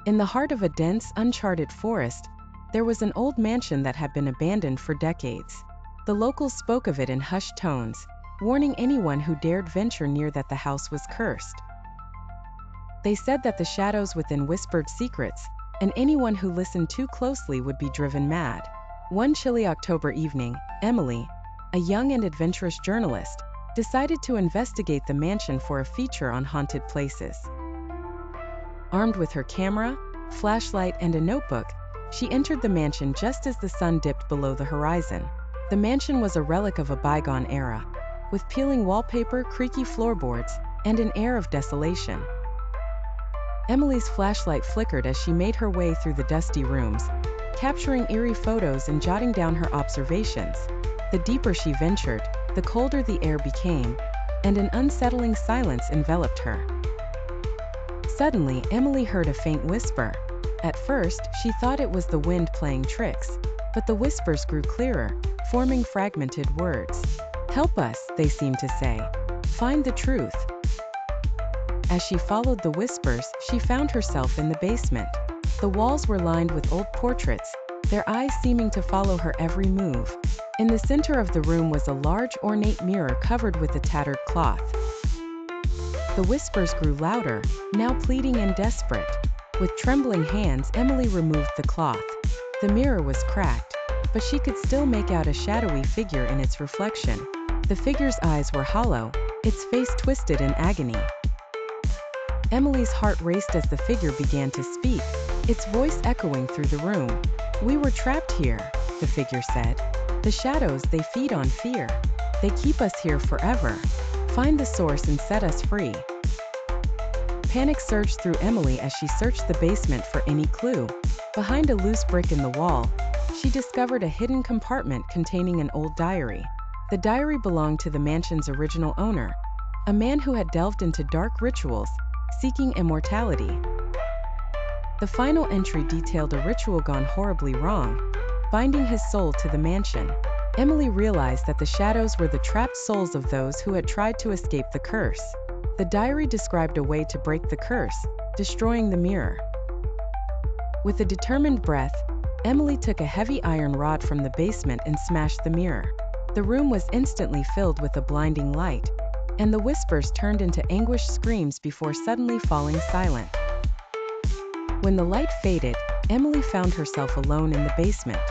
In the heart of a dense, uncharted forest, there was an old mansion that had been abandoned for decades. The locals spoke of it in hushed tones, warning anyone who dared venture near that the house was cursed. They said that the shadows within whispered secrets, and anyone who listened too closely would be driven mad. One chilly October evening, Emily, a young and adventurous journalist, decided to investigate the mansion for a feature on haunted places. Armed with her camera, flashlight, and a notebook, she entered the mansion just as the sun dipped below the horizon. The mansion was a relic of a bygone era, with peeling wallpaper, creaky floorboards, and an air of desolation. Emily's flashlight flickered as she made her way through the dusty rooms, capturing eerie photos and jotting down her observations. The deeper she ventured, the colder the air became, and an unsettling silence enveloped her. Suddenly, Emily heard a faint whisper. At first, she thought it was the wind playing tricks, but the whispers grew clearer, forming fragmented words. "Help us," they seemed to say. "Find the truth." As she followed the whispers, she found herself in the basement. The walls were lined with old portraits, their eyes seeming to follow her every move. In the center of the room was a large, ornate mirror covered with a tattered cloth. The whispers grew louder, now pleading and desperate. With trembling hands, Emily removed the cloth. The mirror was cracked, but she could still make out a shadowy figure in its reflection. The figure's eyes were hollow, its face twisted in agony. Emily's heart raced as the figure began to speak, its voice echoing through the room. "We were trapped here," the figure said. "The shadows, they feed on fear. They keep us here forever. Find the source and set us free." Panic surged through Emily as she searched the basement for any clue. Behind a loose brick in the wall, she discovered a hidden compartment containing an old diary. The diary belonged to the mansion's original owner, a man who had delved into dark rituals, seeking immortality. The final entry detailed a ritual gone horribly wrong, binding his soul to the mansion. Emily realized that the shadows were the trapped souls of those who had tried to escape the curse. The diary described a way to break the curse, destroying the mirror. With a determined breath, Emily took a heavy iron rod from the basement and smashed the mirror. The room was instantly filled with a blinding light, and the whispers turned into anguished screams before suddenly falling silent. When the light faded, Emily found herself alone in the basement.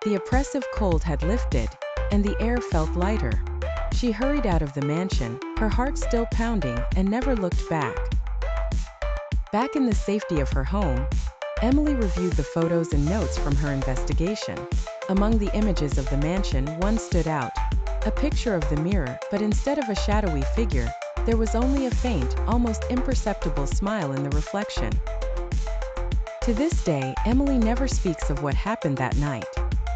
The oppressive cold had lifted, and the air felt lighter. She hurried out of the mansion, her heart still pounding, and never looked back. Back in the safety of her home, Emily reviewed the photos and notes from her investigation. Among the images of the mansion, one stood out. A picture of the mirror, but instead of a shadowy figure, there was only a faint, almost imperceptible smile in the reflection. To this day, Emily never speaks of what happened that night,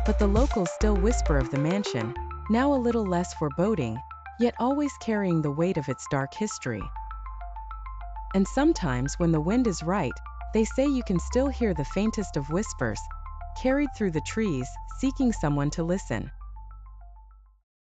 but the locals still whisper of the mansion, now a little less foreboding, yet always carrying the weight of its dark history. And sometimes, when the wind is right, they say you can still hear the faintest of whispers, carried through the trees, seeking someone to listen.